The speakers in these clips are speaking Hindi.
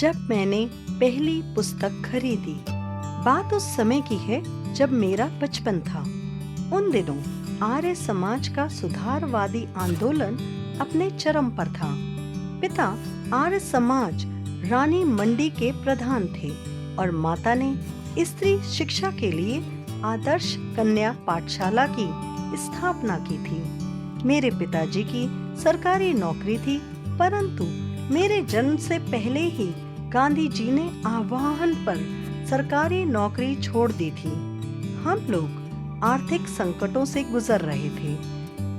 जब मैंने पहली पुस्तक खरीदी। बात उस समय की है जब मेरा बचपन था। उन दिनों आर्य समाज का सुधारवादी आंदोलन अपने चरम पर था। पिता आर्य समाज रानी मंडी के प्रधान थे और माता ने स्त्री शिक्षा के लिए आदर्श कन्या पाठशाला की स्थापना की थी। मेरे पिताजी की सरकारी नौकरी थी, परंतु मेरे जन्म से पहले ही गांधी जी ने आह्वान पर सरकारी नौकरी छोड़ दी थी। हम लोग आर्थिक संकटों से गुजर रहे थे,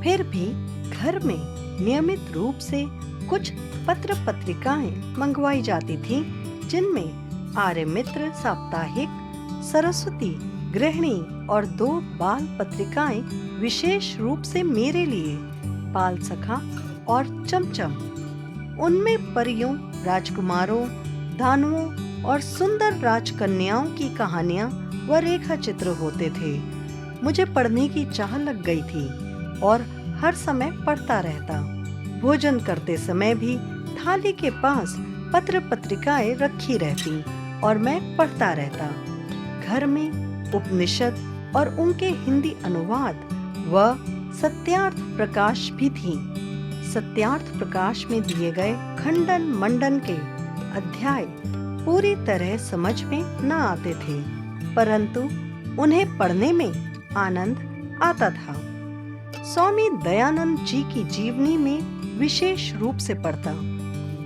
फिर भी घर में नियमित रूप से कुछ पत्र पत्रिकाएं मंगवाई जाती थीं, जिनमें आर्य मित्र साप्ताहिक, सरस्वती, गृहिणी और 2 बाल पत्रिकाएं विशेष रूप से मेरे लिए, बाल सखा और चमचम। उनमें परियों, राजकुमारों, दानवों और सुंदर राजकन्याओं की कहानियां व रेखा चित्र होते थे। मुझे पढ़ने की चाह लग गई थी और हर समय पढ़ता रहता। भोजन करते समय भी थाली के पास पत्र पत्रिकाएं रखी रहती और मैं पढ़ता रहता। घर में उपनिषद और उनके हिंदी अनुवाद व सत्यार्थ प्रकाश भी थी। सत्यार्थ प्रकाश में दिए गए खंडन मंडन के अध्याय पूरी तरह समझ में न आते थे, परंतु उन्हें पढ़ने में आनंद आता था। स्वामी दयानंद जी की जीवनी में विशेष रूप से पढ़ता।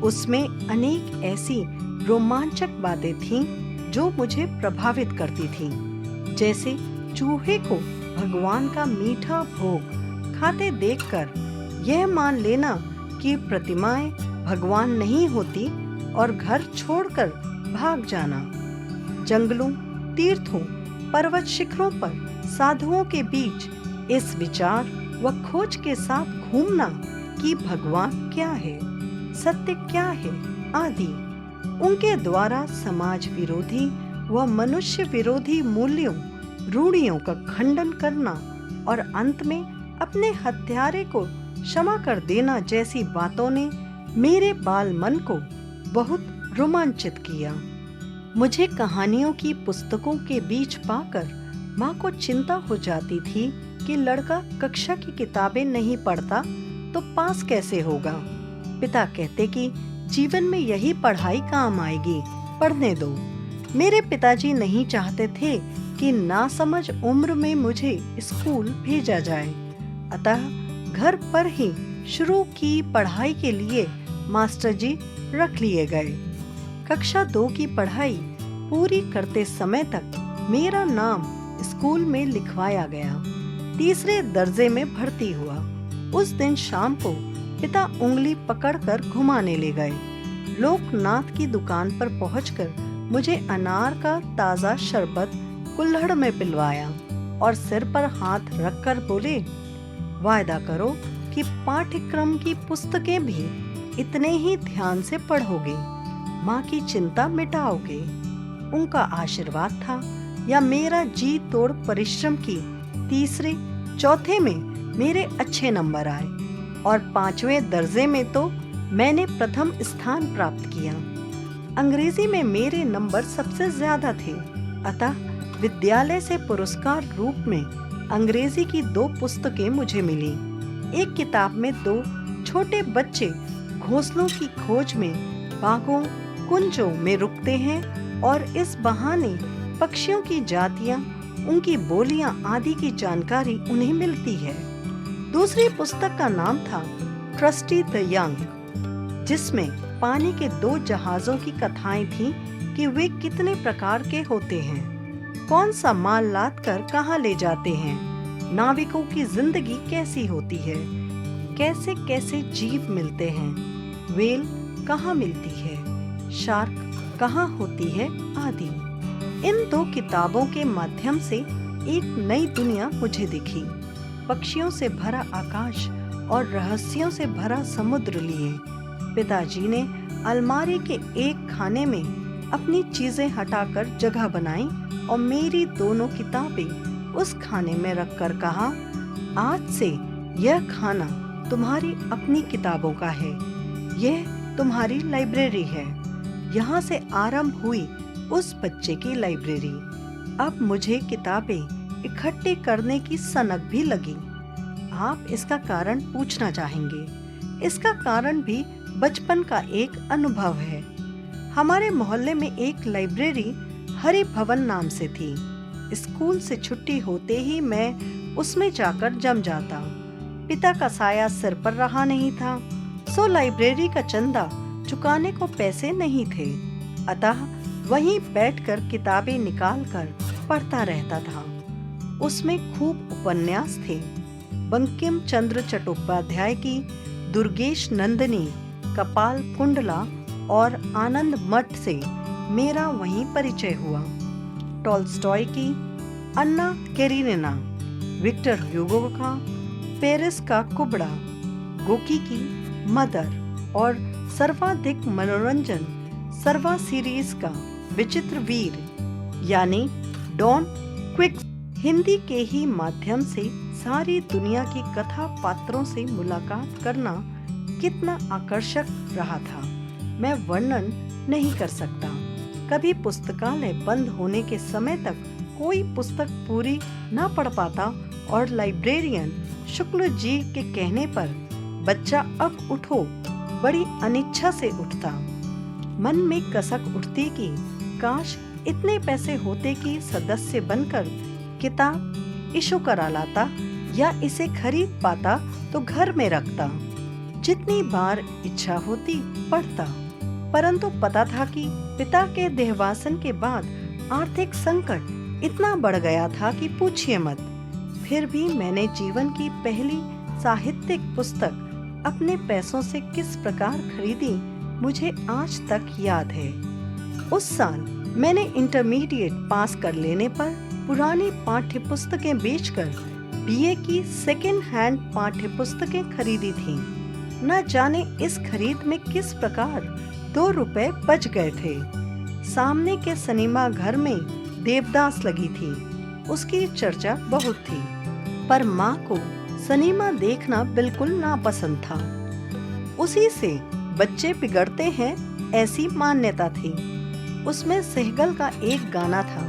उसमें अनेक ऐसी रोमांचक बातें थीं जो मुझे प्रभावित करती थीं, जैसे चूहे को भगवान का मीठा भोग खाते देखकर यह मान लेना कि प्रतिमाएं भगवान नहीं होती और घर छोड़कर भाग जाना। जंगलों, तीर्थों, पर्वत शिखरों पर साधुओं के बीच इस विचार व खोज के साथ घूमना कि भगवान क्या है, सत्य क्या है आदि। उनके द्वारा समाज विरोधी व मनुष्य विरोधी मूल्यों, रूढ़ियों का खंडन करना और अंत में अपने हत्यारे को क्षमा कर देना जैसी बातों ने मेरे बाल मन को बहुत रोमांचित किया। मुझे कहानियों की पुस्तकों के बीच पाकर माँ को चिंता हो जाती थी कि लड़का कक्षा की किताबें नहीं पढ़ता तो पास कैसे होगा। पिता कहते कि जीवन में यही पढ़ाई काम आएगी, पढ़ने दो। मेरे पिताजी नहीं चाहते थे कि नासमझ उम्र में मुझे स्कूल भेजा जाए, अतः घर पर ही शुरू की पढ़ाई के लिए मास्टर जी रख लिए गए। कक्षा 2 की पढ़ाई पूरी करते समय तक मेरा नाम स्कूल में लिखवाया गया। 3रे दर्जे में भर्ती हुआ। उस दिन शाम को पिता उंगली पकड़कर घुमाने ले गए। लोकनाथ की दुकान पर पहुंचकर मुझे अनार का ताजा शरबत कुल्हड़ में पिलवाया और सिर पर हाथ रखकर बोले, वायदा करो कि पाठ्यक्रम की पुस्तकें भी इतने ही ध्यान से पढ़ोगे, माँ की चिंता मिटाओगे। उनका आशीर्वाद था या मेरा जी तोड़ परिश्रम की 3रे, 4थे में मेरे अच्छे नंबर आए और 5वें दर्जे में तो मैंने प्रथम स्थान प्राप्त किया। अंग्रेजी में मेरे नंबर सबसे ज्यादा थे, अतः विद्यालय से पुरस्कार रूप में अंग्रेजी की 2 पुस्तकें मुझे मिली। एक किताब में 2 छोटे बच्चे घोंसलों की खोज में बागों, कुंजों में रुकते हैं और इस बहाने पक्षियों की जातियां, उनकी बोलियां आदि की जानकारी उन्हें मिलती है। दूसरी पुस्तक का नाम था ट्रस्टी द यंग, जिसमें पानी के 2 जहाजों की कथाएं थीं कि वे कितने प्रकार के होते हैं, कौन सा माल लाद कर कहाँ ले जाते हैं, नाविकों की जिंदगी कैसी होती है, कैसे कैसे जीव मिलते हैं, वेल कहाँ मिलती है, शार्क कहाँ होती है आदि। इन 2 किताबों के माध्यम से एक नई दुनिया मुझे दिखी। पक्षियों से भरा आकाश और रहस्यों से भरा समुद्र लिए पिताजी ने अलमारी के एक खाने में अपनी चीजें हटाकर जगह बनाई और मेरी दोनों किताबें उस खाने में रखकर कहा, आज से यह खाना तुम्हारी अपनी किताबों का है, यह तुम्हारी लाइब्रेरी है। यहाँ से आरंभ हुई उस बच्चे की लाइब्रेरी। अब मुझे किताबें इकट्ठी करने की सनक भी लगी। आप इसका कारण पूछना चाहेंगे। इसका कारण भी बचपन का एक अनुभव है। हमारे मोहल्ले में एक लाइब्रेरी हरि भवन नाम से थी। स्कूल से छुट्टी होते ही मैं उसमें जाकर जम जाता। पिता का साया सिर पर रहा नहीं था, सो लाइब्रेरी का चंदा चुकाने को पैसे नहीं थे। अतः वहीं बैठकर किताबें निकालकर पढ़ता रहता था। उसमें खूब उपन्यास थे। बंकिम चंद्र चट्टोपाध्याय की दुर्गेश नंदिनी, कपाल कुंडला और आनंद मठ से मेरा वहीं परिचय हुआ। टॉल्स्टॉय की अन्ना कैरेनिना, विक्टर ह्यूगो का पेरिस का कुबड़ा, गोकी की मदर और सर्वाधिक मनोरंजन सर्वा सीरीज का विचित्र वीर यानी डॉन क्विक्स। हिंदी के ही माध्यम से सारी दुनिया की कथा पात्रों से मुलाकात करना कितना आकर्षक रहा था, मैं वर्णन नहीं कर सकता। कभी पुस्तकालय बंद होने के समय तक कोई पुस्तक पूरी न पढ़ पाता और लाइब्रेरियन शुक्ल जी के कहने पर बच्चा अब उठो बड़ी अनिच्छा से उठता। मन में कसक उठती कि काश इतने पैसे होते कि सदस्य बनकर किताब इशू करा लाता या इसे खरीद पाता तो घर में रखता। जितनी बार इच्छा होती पढ़ता, परंतु पता था कि पिता के देहवासन के बाद आर्थिक संकट इतना बढ़ गया था कि पूछिए मत। फिर भी मैंने जीवन की पहली साहित्यिक पुस्तक अपने पैसों से किस प्रकार खरीदी मुझे आज तक याद है। उस साल मैंने इंटरमीडिएट पास कर लेने पर पुरानी पाठ्य पुस्तकें बेचकर बीए की सेकेंड हैंड पाठ्य पुस्तकें खरीदी थीं। न जाने इस खरीद में किस प्रकार 2 रुपए बच गए थे। सामने के सिनेमा घर में देवदास लगी थी, उसकी चर्चा बहुत थी, पर माँ को सिनेमा देखना बिल्कुल नापसंद था। उसी से बच्चे बिगड़ते हैं ऐसी मान्यता थी। उसमें सहगल का एक गाना था,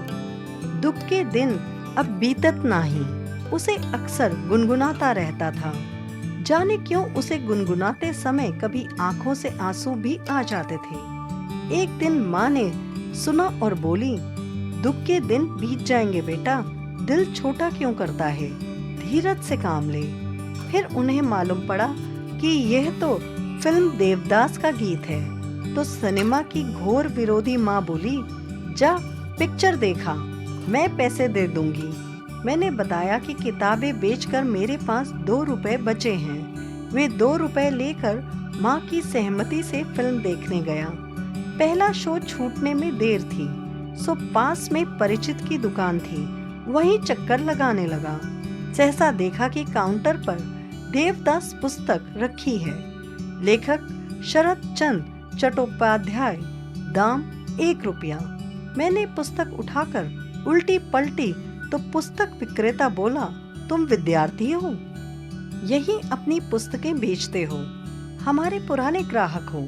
दुख के दिन अब बीतत नाही, उसे अक्सर गुनगुनाता रहता था। जाने क्यों उसे गुनगुनाते समय कभी आंखों से आंसू भी आ जाते थे। एक दिन माँ ने सुना और बोली, दुख के दिन बीत जाएंगे बेटा, दिल छोटा क्यों करता है, धीरज से काम ले। फिर उन्हें मालूम पड़ा कि यह तो फिल्म देवदास का गीत है, तो सिनेमा की घोर विरोधी माँ बोली, जा पिक्चर देखा, मैं पैसे दे दूंगी। मैंने बताया कि किताबें बेचकर मेरे पास 2 रुपए बचे हैं। वे 2 रुपए लेकर माँ की सहमति से फिल्म देखने गया। पहला शो छूटने में देर थी, सो पास में परिचित की दुकान थी, वहीं चक्कर लगाने लगा। सहसा देखा कि काउंटर पर देवदास पुस्तक रखी है। लेखक शरद चंद्र चट्टोपाध्याय, दाम 1 रुपया। मैंने पुस्तक उठाकर उल्टी पलटी तो पुस्तक विक्रेता बोला, तुम विद्यार्थी हो, यही अपनी पुस्तकें बेचते हो, हमारे पुराने ग्राहक हो,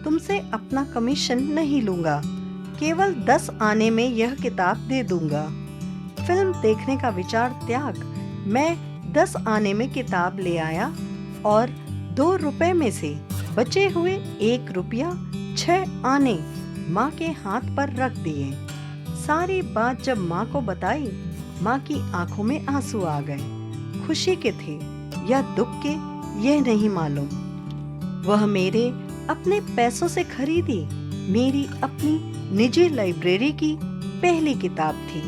तुमसे अपना कमीशन नहीं लूंगा, केवल 10 आने में यह किताब दे दूंगा। फिल्म देखने का विचार त्याग मैं 10 आने में किताब ले आया और 2 रुपए में से बचे हुए 1 रुपया 6 आने माँ के हाथ पर रख दिए। सारी बात जब माँ को बताई, माँ की आंखों में आंसू आ गए। खुशी के थे या दुख के यह नहीं मालूम। वह मेरे अपने पैसों से खरीदी मेरी अपनी निजी लाइब्रेरी की पहली किताब थी।